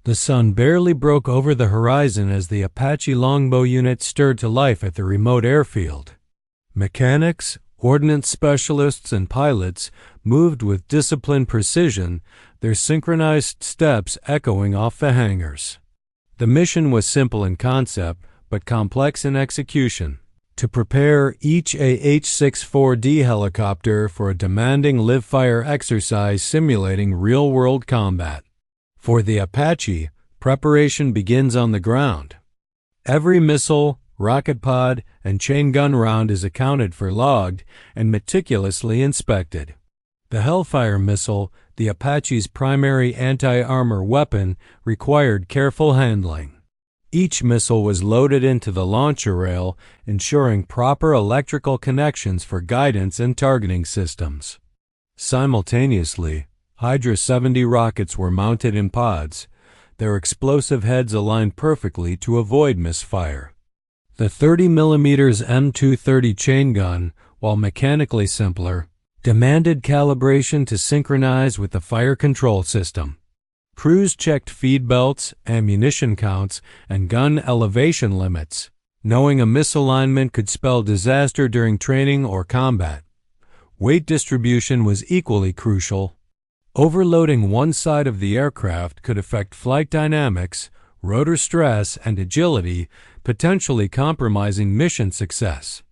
The sun barely broke over the horizon as the Apache Longbow unit stirred to life at the remote airfield. Mechanics, ordnance specialists, and pilots moved with disciplined precision, their synchronized steps echoing off the hangars. The mission was simple in concept, but complex in execution: to prepare each AH-64D helicopter for a demanding live-fire exercise simulating real-world combat. For the Apache, preparation begins on the ground. Every missile, rocket pod, and chain gun round is accounted for, logged, and meticulously inspected. The Hellfire missile, the Apache's primary anti-armor weapon, required careful handling. Each missile was loaded into the launcher rail, ensuring proper electrical connections for guidance and targeting systems. Simultaneously, Hydra 70 rockets were mounted in pods, their explosive heads aligned perfectly to avoid misfire. The 30mm M230 chain gun, while mechanically simpler, demanded calibration to synchronize with the fire control system. Crews checked feed belts, ammunition counts, and gun elevation limits, knowing a misalignment could spell disaster during training or combat. Weight distribution was equally crucial. Overloading one side of the aircraft could affect flight dynamics, rotor stress, and agility, potentially compromising mission success.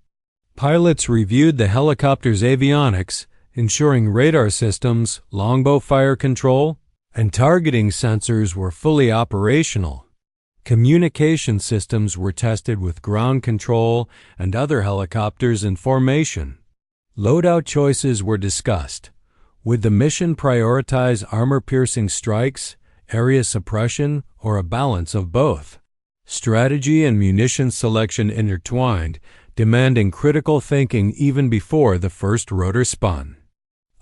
Pilots reviewed the helicopter's avionics, ensuring radar systems, longbow fire control, and targeting sensors were fully operational. Communication systems were tested with ground control and other helicopters in formation. Loadout choices were discussed. Would the mission prioritize armor-piercing strikes, area suppression, or a balance of both? Strategy and munition selection intertwined, demanding critical thinking even before the first rotor spun.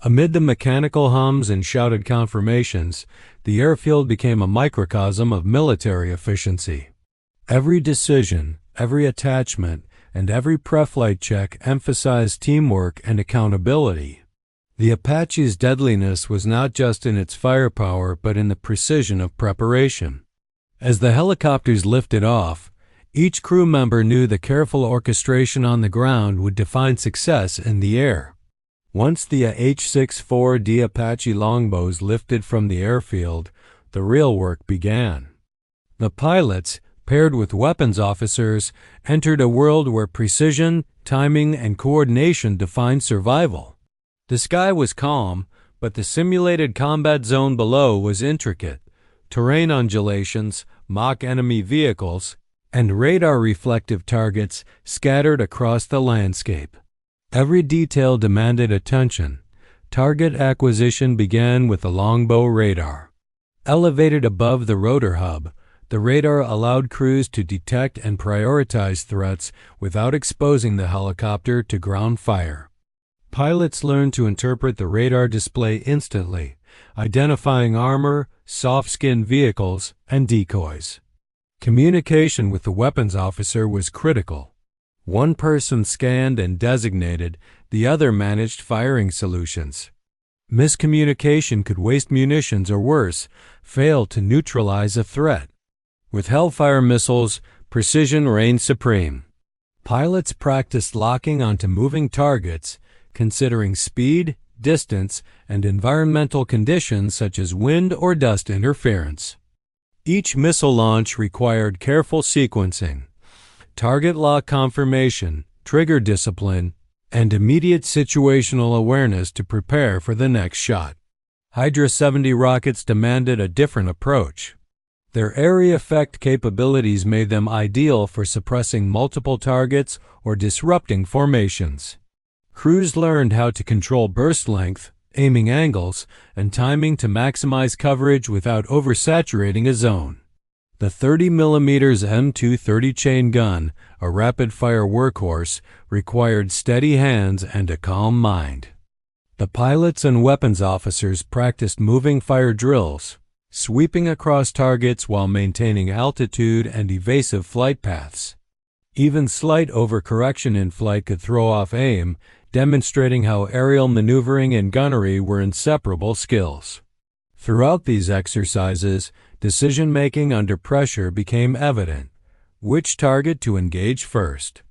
Amid the mechanical hums and shouted confirmations, the airfield became a microcosm of military efficiency. Every decision, every attachment, and every pre-flight check emphasized teamwork and accountability. The Apache's deadliness was not just in its firepower but in the precision of preparation. As the helicopters lifted off, each crew member knew the careful orchestration on the ground would define success in the air. Once the H-64D Apache Longbows lifted from the airfield, the real work began. The pilots, paired with weapons officers, entered a world where precision, timing, and coordination defined survival. The sky was calm, but the simulated combat zone below was intricate. Terrain undulations, mock enemy vehicles, and radar-reflective targets scattered across the landscape. Every detail demanded attention. Target acquisition began with the Longbow radar. Elevated above the rotor hub, the radar allowed crews to detect and prioritize threats without exposing the helicopter to ground fire. Pilots learned to interpret the radar display instantly, identifying armor, soft-skinned vehicles, and decoys. Communication with the weapons officer was critical. One person scanned and designated, the other managed firing solutions. Miscommunication could waste munitions or worse, fail to neutralize a threat. With Hellfire missiles, precision reigned supreme. Pilots practiced locking onto moving targets, considering speed, distance, and environmental conditions such as wind or dust interference. Each missile launch required careful sequencing, target lock confirmation, trigger discipline, and immediate situational awareness to prepare for the next shot. Hydra 70 rockets demanded a different approach. Their area effect capabilities made them ideal for suppressing multiple targets or disrupting formations. Crews learned how to control burst length, aiming angles, and timing to maximize coverage without oversaturating a zone. The 30mm M230 chain gun, a rapid-fire workhorse, required steady hands and a calm mind. The pilots and weapons officers practiced moving fire drills, sweeping across targets while maintaining altitude and evasive flight paths. Even slight overcorrection in flight could throw off aim, demonstrating how aerial maneuvering and gunnery were inseparable skills. Throughout these exercises, Decision-making under pressure became evident. Which target to engage first?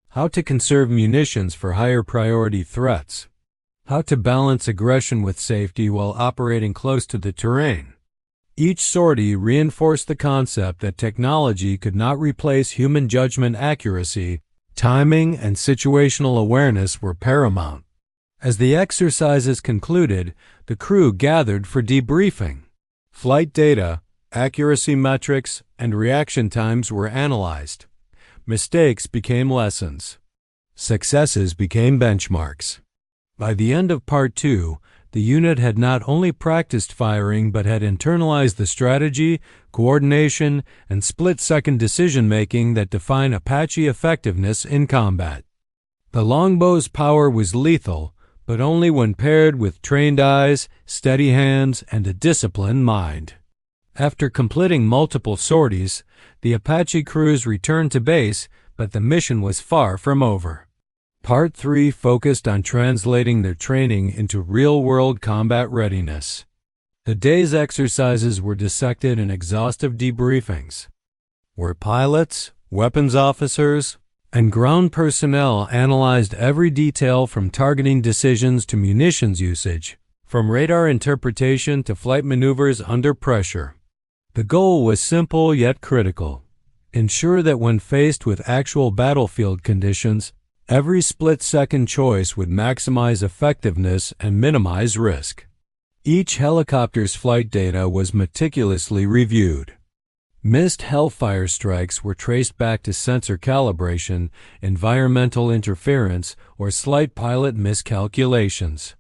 How to conserve munitions for higher priority threats? How to balance aggression with safety while operating close to the terrain? Each sortie reinforced the concept that technology could not replace human judgment. Accuracy, timing, and situational awareness were paramount. As the exercises concluded, the crew gathered for debriefing. Flight data, accuracy metrics, and reaction times were analyzed. Mistakes became lessons. Successes became benchmarks. By the end of Part 2, the unit had not only practiced firing but had internalized the strategy, coordination, and split-second decision-making that define Apache effectiveness in combat. The Longbow's power was lethal, but only when paired with trained eyes, steady hands, and a disciplined mind. After completing multiple sorties, the Apache crews returned to base, but the mission was far from over. Part 3 focused on translating their training into real-world combat readiness. The day's exercises were dissected in exhaustive debriefings, where pilots, weapons officers, and ground personnel analyzed every detail from targeting decisions to munitions usage, from radar interpretation to flight maneuvers under pressure. The goal was simple yet critical: ensure that when faced with actual battlefield conditions, every split-second choice would maximize effectiveness and minimize risk. Each helicopter's flight data was meticulously reviewed. Missed Hellfire strikes were traced back to sensor calibration, environmental interference, or slight pilot miscalculations.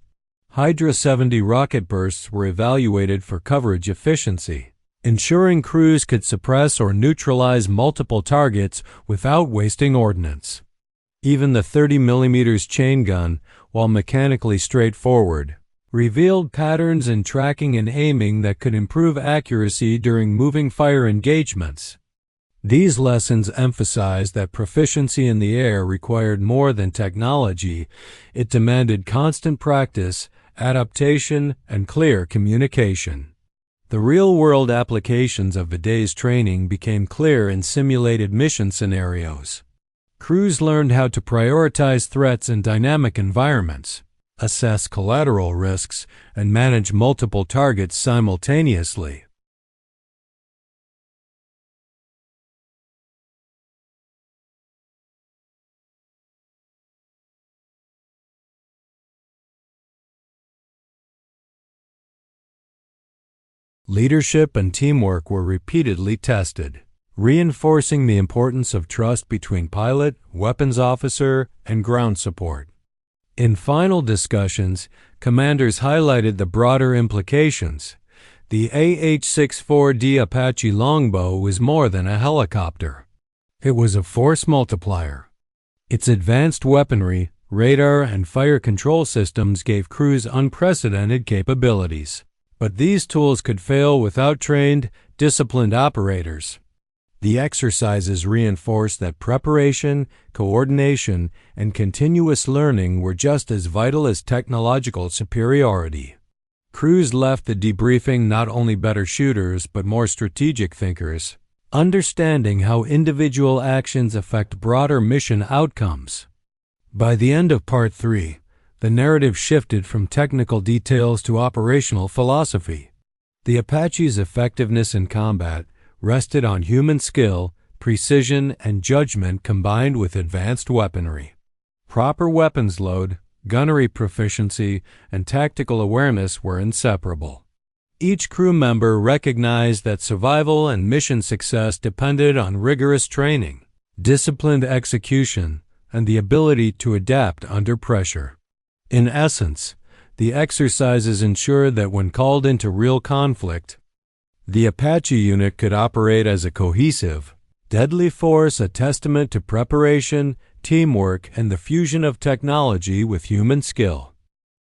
Hydra 70 rocket bursts were evaluated for coverage efficiency, ensuring crews could suppress or neutralize multiple targets without wasting ordnance. Even the 30mm chain gun, while mechanically straightforward, revealed patterns in tracking and aiming that could improve accuracy during moving fire engagements. These lessons emphasized that proficiency in the air required more than technology. It demanded constant practice, adaptation, and clear communication. The real-world applications of the day's training became clear in simulated mission scenarios. Crews learned how to prioritize threats in dynamic environments, assess collateral risks, and manage multiple targets simultaneously. Leadership and teamwork were repeatedly tested, reinforcing the importance of trust between pilot, weapons officer, and ground support. In final discussions, commanders highlighted the broader implications. The AH-64D Apache Longbow was more than a helicopter. It was a force multiplier. Its advanced weaponry, radar, and fire control systems gave crews unprecedented capabilities. But these tools could fail without trained, disciplined operators. The exercises reinforced that preparation, coordination, and continuous learning were just as vital as technological superiority. Crews left the debriefing not only better shooters but more strategic thinkers, understanding how individual actions affect broader mission outcomes. By the end of Part 3, the narrative shifted from technical details to operational philosophy. The Apache's effectiveness in combat rested on human skill, precision, and judgment combined with advanced weaponry. Proper weapons load, gunnery proficiency, and tactical awareness were inseparable. Each crew member recognized that survival and mission success depended on rigorous training, disciplined execution, and the ability to adapt under pressure. In essence, the exercises ensured that when called into real conflict, the Apache unit could operate as a cohesive, deadly force, a testament to preparation, teamwork, and the fusion of technology with human skill.